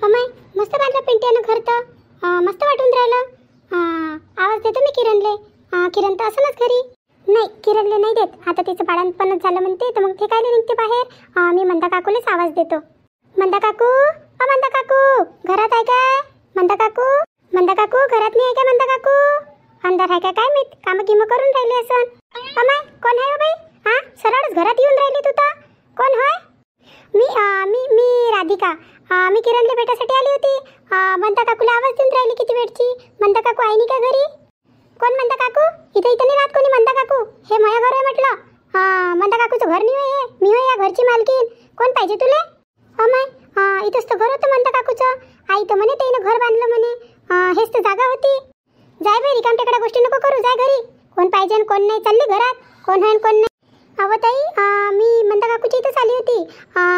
अमाय मस्त बांधलं पिंट्यानं घर तर मस्त वाटून राहिलं। आवाज देतो मी किरणले। किरण तर असलच घरी नाही, किरणले नाही देत, आता तिचं बाळंतपणच झालं म्हणते तर मग ते काय निघते बाहेर। मी मंदा काकूलेच आवाज देतो। मंदा काकू, मंदा काकू घरात आहे काय? मंदा काकू, मंदा काकू घरात नाही आहे का? मंदा काकू अंधार आहे का काय? मी काम गिम करून राहिली असन। अमाय कोण आहे बाई? सरळच घरात येऊन राहिली तू तर। कोण होय? मी राधिका। मी किरणले भेटासाठी आली होती। मंदा काकूला आवाज देऊन राहिली किती वेळची। मंदा काकू आहे नाही का घरी? कोण मंदा काकू? इथं इथं नाही राहत कोणी मंदा काकू, हे माझं घर आहे म्हटलं। मंदा काकूचं घर नाही आहे, मी आहे या घरची मालकीन। कोण पाहिजे तुले? अमाय इथंच तर घर होतं मंदा काकूचं। आई तर म्हणे त्यानं घर बांधलं म्हणे, हेच तर जागा होती। जाय बाई रिकामटेकडा गोष्टी नको करू, जाय घरी। कोण पाहिजे आणि कोण नाही चालली घरात, कोण आहे कोण नाही। अहो ताई मी मंदा काकूची इथंच आली होती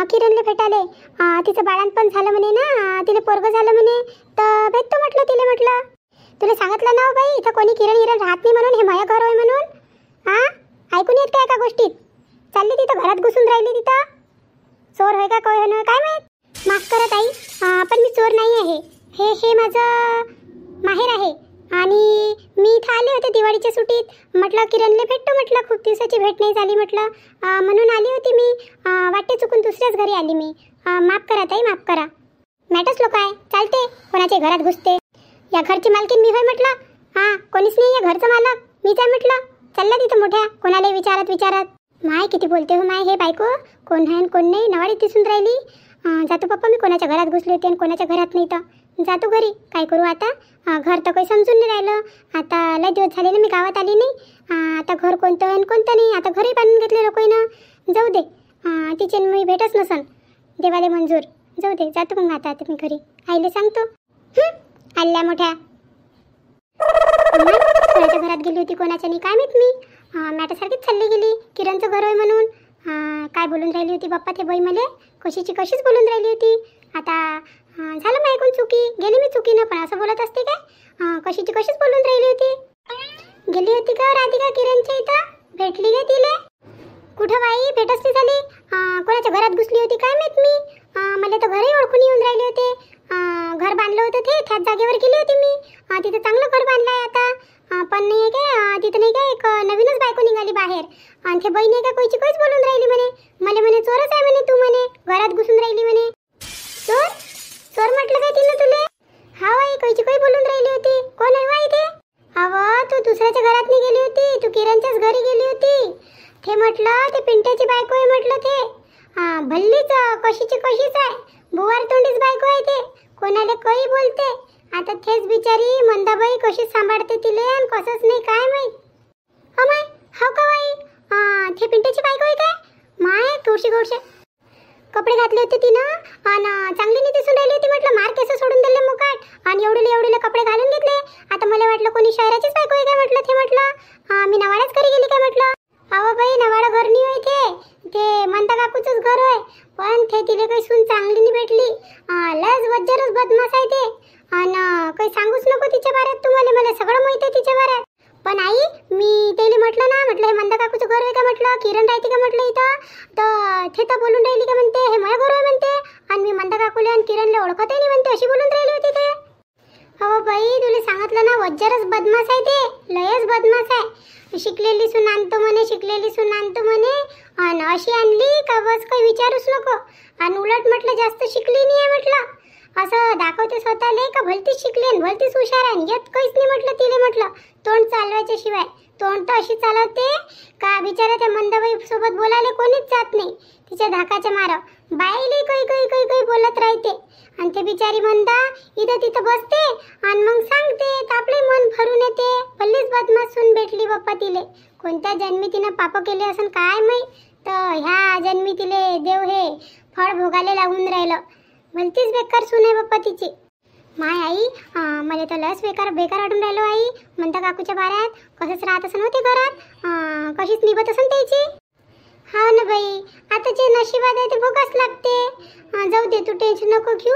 किरणले भेटाले। तिचं बाळंतपण झालं म्हणे ना, तिला पोरगं झालं म्हणे तर भेटतो म्हटलं तिला। म्हटलं तुला सांगितलं ना बाई इथं कोणी किरण राहत नाही म्हणून, हे माझं घर होय म्हणून। ऐकून येत काय का गोष्टीत? चालली तिथं घरात घुसून राहिली तिथं। चोर होय का काय होय काय माहित। माफ करा ताई, पण मी चोर नाही आहे। हे माझं माहेर आहे आणि मी इथं आले होते दिवाळीच्या सुट्टीत। म्हटलं किरणले भेटतो म्हटलं, खूप दिवसाची भेट नाही झाली म्हटलं, म्हणून आली होती मी। वाटे चुकून दुसऱ्याच घरी आली मी। माफ करा ताई, माफ करा। मॅटच लोक आहे, चालते कोणाच्या घरात घुसते। या घरची मालकीन मी होय म्हटलं। कोणीच नाही या घरचं मालक, मीच आहे म्हटलं। चालला तिथं मोठ्या कोणाला विचारत माय किती बोलते हो माय, हे बायको कोण आहे कोण नाही नवाडी दिसून राहिली। जातो पप्पा, मी कोणाच्या घरात घुसले होते आणि कोणाच्या घरात नाही तर जातो घरी। काय करू आता, घर तर काही समजून नाही राहिलं। आता लय दिवस झाले ना मी गावात आली नाही। आता घर कोणतं आहे कोणतं नाही, आता घरी बांधून घेतले लोकांना। जाऊ दे, तिचे मी भेटच नसन देवाले मंजूर। जाऊ दे, जातो मग आता मी घरी। आईले सांगतो आल्या मोठ्या। कोणाच्या घरात गेली होती कोणाच्या नाही काय माहित मी। मॅटासारखीच चालली गेली, किरणचं घर होय म्हणून। काय बोलून राहिली होती बाप्पा ते बाई मले, कशीच बोलून राहिली होती। आता झालं मग ऐकून चुकी, गेली मी चुकीनं, पण असं बोलत असते काय? कशीच बोलून राहिली होती। गेली होती का राधिका किरणच्या इथं? भेटली का तिले? कुठं बाई भेटच नाही झाली। कोणाच्या घरात घुसली होती काय माहित मी। मला तर घरही ओळखून येऊन राहिले होते। घर बांधलं होतं ते, त्याच जागेवर गेली होती मी। तिथं चांगलं घर बांधलं आहे आता। पण नाही काय तिथं नाही काय एक नवीनच बायको निघाली बाहेर, आणि ते बाई नाही का कोईच बोलून राहिली म्हणे चोरच आहे म्हणे तू, म्हणे घरात घुसून राहिली म्हणे। चोर म्हटलं काय तिनं तुले? हा बाई कोईची बोलून राहिली होती। कोण आहे बाई ते? अहो तू दुसऱ्याच्या घरात नाही गेली होती, तू किरणच्याच घरी गेली होती। ते म्हटलं ते पिंट्याची बायको आहे म्हटलं ते। भल्लीच कशीच आहे, बुवार तोंडीच बायको आहे ते, कोणाला काही बोलते। आता तेच बिचारी मंदाबाई कशी सांभाळते तिले आणि कसंच नाही काय माहित। अमाय हाव का बाई, ते पिंट्याची बायको आहे काय? माय गोडशे कपडे घातले होते तिनं आणि चांगली नाही दिसून राहिली होती। म्हटलं मार केस सोडून दिले मुकाट आणि एवढे कपडे घालून घेतले। आता मला वाटलं कोणी शहराचीच बायको आहे काय म्हटलं। ते म्हटलं मी नवाड्याच घरी गेली काय म्हटलं। अहो बाई नवाडा घर नाही होय ते मंदा काकूचंच घर होय, पण ते तिले काही सून चांगली नाही भेटली। लस वज्जरच बदमाश आहे ते, आणि काही सांगूच नको तिच्या बाऱ्यात तुम्हाला, मला सगळं माहिती आहे तिच्या बाऱ्यात। पण आई मी त्याला म्हटलं हे मंदा काकूचं घर आहे का म्हटलं, किरण राहते का म्हटलं इथं, तर ते तर बोलून राहिली का म्हणते हे माझं घर आहे म्हणते, आणि मी मंदा काकूला आणि किरणला ओळखतही नाही म्हणते, अशी बोलून राहिली होती ते। हो बाई तुला सांगितलं ना, वज्जरच बदमाश आहे ते, लयच बदमाश आहे। शिकलेली सून आणतो म्हणे, आणि अशी आणली का बस काही विचारूच नको। आणि उलट म्हटलं जास्त शिकली नाही आहे म्हटलं, असं दाखवते स्वतःला का भलतीच शिकली आणि भलतीच हुशार आहे, येत काहीच नाही म्हटलं तिले। म्हटलं तोंड चालवायच्या शिवाय, तोंड तर अशी चालवते का बिचारा त्या मंदाबाई सोबत बोलायला कोणीच जात नाही। तिच्या धाकाच्या मारा बाईले काही बोलत राहते, आणि ते बिचारी मंदा इथं तिथं बसते आणि मग सांगते तर आपले मन भरून येते। भल्लीच बदमाश सून भेटली बाप्पा तिले, कोणत्या जन्मी तिनं पाप केले असन काय माहित, तर ह्या जन्मी तिले देव हे फळ भोगायला लागून राहिलं। भलतीच बेकार सून आहे बाप्पा तिची। माय आई मला तर लस बेकार वाटून राहिलो आई। मंदा काकूच्या बाऱ्यात कसंच राहत असन होते घरात, कशीच निभत असन त्याची। हा ना बाई, आता जे नशिबात आहे ते भोगाच लागते। जाऊ दे तू टेन्शन नको घेऊ,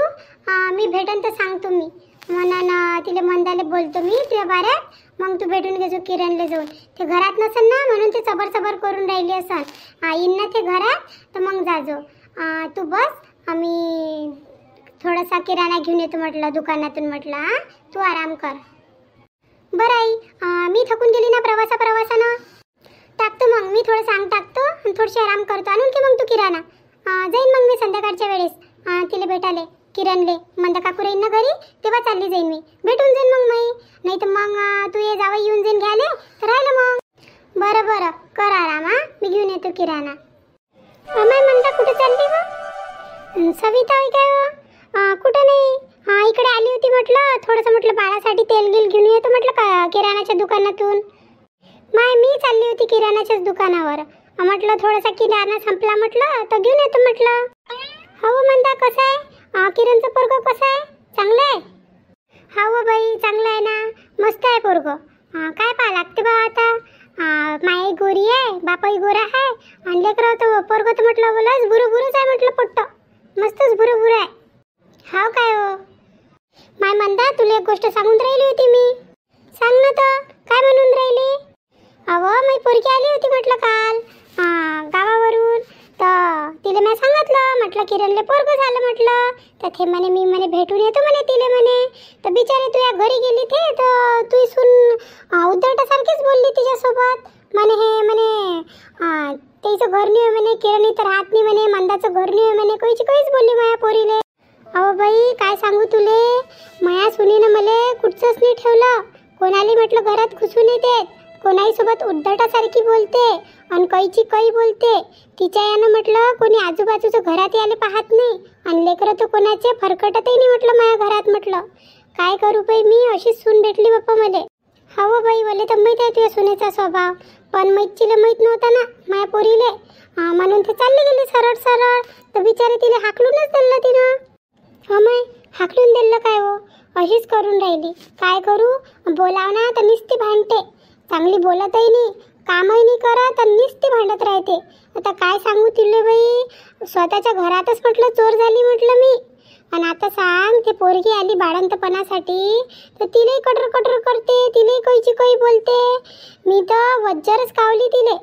मी भेटन तर सांगतो मी म्हणा तिला मंदाले बोलतो मी तुझ्या बाऱ्यात, मग तू भेटून घेजो किरणला जाऊन। ते घरात नसन ना म्हणून ते सबर करून राहिली असन। येईन ना ते घरात तर मग जाजो तू बस, आम्ही थोडासा किराणा घेऊन येतो म्हटलं दुकानातून म्हटलं. हां, तू आराम कर. बरं आई, मी थकून गेली ना प्रवासानं. टाकतो मग मी थोडं सांग टाकतो आणि थोडीशी आराम करतो. आणून की मग तू किराणा. जाईन मग मी संध्याकाळच्या वेळेस तिला भेटाले किरणले. मंदा काकू राहीन ना घरी तेव्हा चालली जाईन मी. भेटून जाईन मग मी. नाही तर मग तू ये जावं येऊन जाईन घ्यायला तर राहिलं मग. बरं बरं कर आराम. मी घेऊन येतो किराणा. अमाय मंदा कुठे चालली व? सविता होय काय व? कुठं नाही. इकडे आली होती म्हटलं थोडंसं म्हटलं बाळासाठी तेल गिल घेऊन येतो म्हटलं किराणाच्या दुकानातून. माय मी चालली होती किराणाच्याच दुकानावर. म्हटलं थोडासा किराणा संपला म्हटलं तर घेऊन येतो म्हटलं. हो मंदा कसं आहे किरणचं पोरगं कसं आहे? चांगलं आहे? हो बाई चांगलं आहे ना. मस्त आहे पोरगं. काय पाहा लागते बा आता. माई गोरी आहे बापाई गोरा आहे आणि लेकरं तर पोरगं तर म्हटलं बोलाच बुरबुरच आहे म्हटलं पोट्ट. मस्तच बुरबुर आहे. हाव काय हो माय मंदा तुला एक गोष्ट सांगून राहिली होती मी. सांग ना तर काय म्हणून राहिली? अहो मी पोरगी आली होती म्हटलं काल गावावरून. तर तिला मी सांगितलं म्हटलं किरणले पोरगं झालं म्हटलं. तर ते म्हणे मी म्हणे भेटून येतो म्हणे तिले म्हणे. तर बिचारे तुझ्या घरी गेली ते तर तू सून उद्धटासारखीच बोलली तिच्यासोबत. म्हणे हे म्हणे त्याचं घर नाही म्हणे किरणी तर राहत नाही म्हणे मंदाचं घर नाही म्हणे काहीच बोलली माया पोरीले. अहो बाई काय सांगू तुले माया सुनीनं मला कुठचंच नाही ठेवलं. कोणाली म्हटलं घरात घुसून येते कोणाही सोबत उद्धटासारखी बोलते आणि कैची कै बोलते. तिच्या यानं म्हटलं कोणी आजूबाजूचं घरात यायला पाहत नाही आणि लेकरं तर कोणाचे फरकटतही नाही म्हटलं माझ्या घरात म्हटलं. काय करू बाई मी अशीच सून भेटली बाप्पा मले. हो बाई मला तर माहीत आहे तुझ्या सुनेचा स्वभाव पण मैत्रीला माहीत नव्हता ना माझ्या पोरीले. म्हणून ते चालली गेली सरळ तर बिचारे तिला हाकलूनच दिलं तिनं. माय हाकलून दिलं काय हो अशीच करून राहिली. काय करू बोलाव ना तर नुसती भांडते. चांगली बोलतही नाही कामही नाही करत आणि नुसती भांडत राहते. आता काय सांगू तिले बाई स्वतःच्या घरातच म्हटलं चोर झाली म्हटलं मी. आणि आता सांग ते पोरगी आली बाळंतपणासाठी तर तिलाही कटर करते तिलाही कैची कै बोलते. मी तर वज्जरच कावली तिले.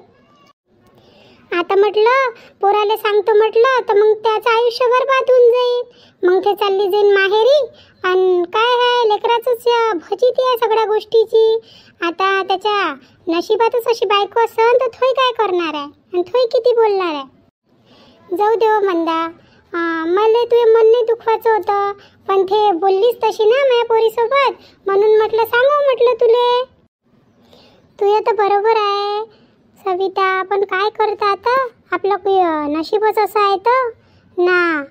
आता म्हटलं पोराले सांगतो म्हटलं तर मग त्याचं आयुष्य बरबाद होऊन जाईल. मग ते चालली जाईन माहेरी आणि काय आहे लेकराचंच भजीती आहे सगळ्या गोष्टीची. आता त्याच्या नशिबातच अशी बायको असन तर थोय काय करणार आहे आणि थोय किती बोलणार आहे. जाऊ देव मंदा मला तुझे मन नाही दुखवायचं होतं पण ते बोललीस तशी ना माझ्या पोरीसोबत म्हणून म्हटलं सांगू म्हटलं तुले. तुझं तर बरोबर आहे सविता पण काय करता आता आपलं नशीबच असं आहे तर ना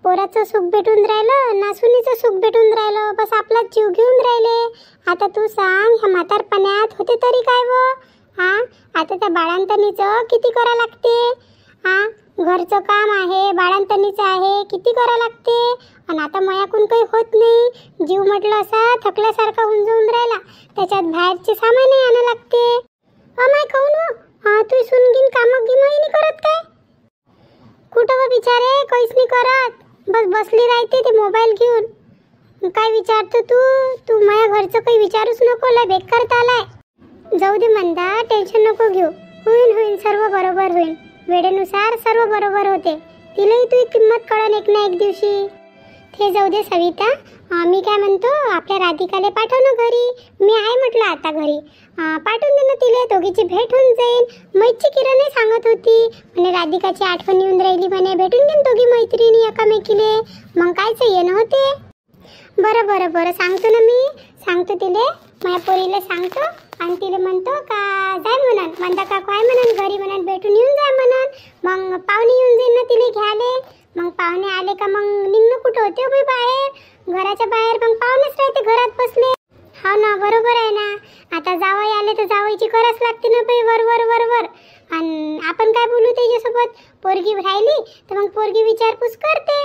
पोराचं सुख भेटून राहिलं ना सुनीचं सुख भेटून राहिलं. बस आपला जीव घेऊन राहिले. आता तू सांग ह्या म्हातारपणात होते तरी काय व आता त्या बाळांतणीचं किती करा लागते. घरचं काम आहे बाळांतणीचं आहे किती करा लागते. आणि आता मयाकून काही होत नाही. जीव म्हटलं असा थकल्यासारखा होऊन जाऊन राहिला त्याच्यात बाहेरचे सामानही आणा लागते. अमाय काऊन तू सुनगीन कामं गिमही नाही करत काय? कुठं व बिचारे काहीच नाही करत. बसली राहते ते मोबाईल घेऊन. काय विचारतो तू माझ्या घरचं काही विचारूच नको लय बेकार आलाय. जाऊ दे मंदा टेन्शन नको घेऊ. होईन सर्व बरोबर होईल. वेळेनुसार सर्व बरोबर होते. तिलाही तुझी किंमत कळन एक ना एक दिवशी. ते जाऊ दे सविता मी काय म्हणतो आपल्या राधिकाला पाठव ना घरी. मी आहे म्हटलं आता घरी पाठवून दे ना तिला दोघीची भेट होऊन जाईल. मैची किरणही सांगत होती म्हणे राधिकाची आठवण येऊन राहिली म्हणे भेटून घेईन दोघी मैत्रिणी एकामेकीले मग कायच येणं होते. बरं सांगतो ना मी सांगतो तिले माझ्या पोरीला सांगतो आणि तिला म्हणतो का जाय म्हणून मंदा काकू आहे म्हणून घरी म्हणून भेटून येऊन जाय म्हणून. मग पाहुणे येऊन जाईन ना तिला घ्यायले. मग पाहुणे आले का मग निघणं कुठं होते बाई बाहेर घराच्या बाहेर मग पाहुणेच राहते घरात बसले. हा ना बरोबर आहे ना. आता जावई आले तर जावईची करावंच लागते ना बाई वर. आणि आपण काय बोलू त्याच्यासोबत पोरगी राहिली तर मग पोरगी विचारपूस करते.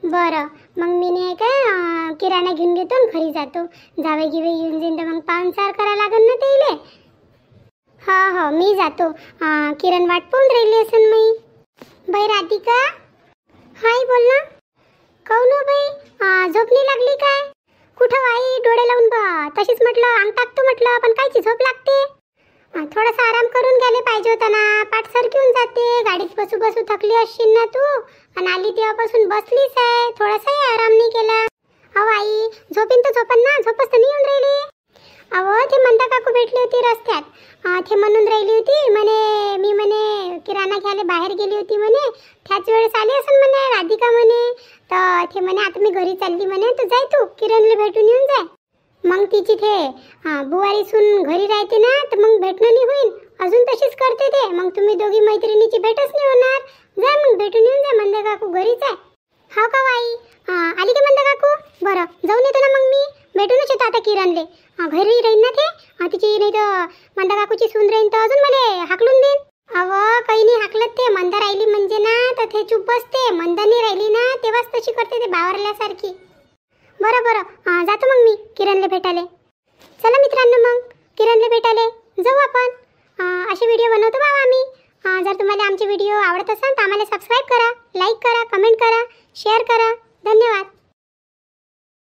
बरं मग मी नाही काय किराणा घेऊन घेतो आणि घरी जातो. जावे गिवे येऊन जाईन तर मग पाहुणचार करा लागेल ना तेले. हो मी जातो. किरण वाट पाहून राहिली असेल मी. बाई राधिका हाय बोल ना. काऊन हो बाई झोप नाही लागली काय? कुठं आई डोळे लावून तशीच म्हटलं अंग टाकतो म्हटलं पण कायची झोप लागते. थोडासा आराम करून घ्यायला पाहिजे होता ना. पाठ सरकीहून जाते. गाडीत बसू बसू थकली असशील ना तू. आणि आली तेव्हापासून बसलीच आहे. थोडासाही आराम नाही केला. अहो आई, झोपीन तर झोपन ना. झोपच तर नाही येऊन राहिली. अहो ते मंदा काकू भेटली होती रस्त्यात. ते म्हणून राहिली होती म्हणे मी म्हणे किराणा घ्यायला बाहेर गेली होती म्हणे. त्याच वेळेस आली असेल म्हणे राधिका म्हणे. तर ते म्हणे आता मी घरी चालली म्हणे. तर जाय तू किरणला भेटून येऊन जाय. मग तिची ते बुवारी सून घरी राहते ना. तर मग भेटणं नाही होईल. अजून तशीच करते ते. मग तुम्ही दोघी मैत्रिणीची भेटच नाही होणार. जा मग भेटून येऊन जा. मंदा काकू घरीच आहे. हो का आई? आली का मंदा काकू? बरं जाऊन येतो ना मग मी. भेटूनच येतो आता किरणले. घरी राहीन ना ते. तिची नाही तर मंदा काकूची सून राहीन तर अजून मला हाकलून देईन. अहो काही नाही हाकलत ते. मंदा राहिली म्हणजे ना तर ते चुप बसते. मंदा नाही राहिली ना तेव्हाच तशी करते ते बावरल्यासारखी. बरं बरं जातो मग मी किरणला भेटायला. चला मित्रांनो मग किरणला भेटायला जाऊ आपण. असे व्हिडिओ बनवतो बाबा आम्ही. जर तुम्हाला आमचे व्हिडिओ आवडत असेल तर आम्हाला सबस्क्राईब करा, लाईक करा, कमेंट करा, शेअर करा. धन्यवाद.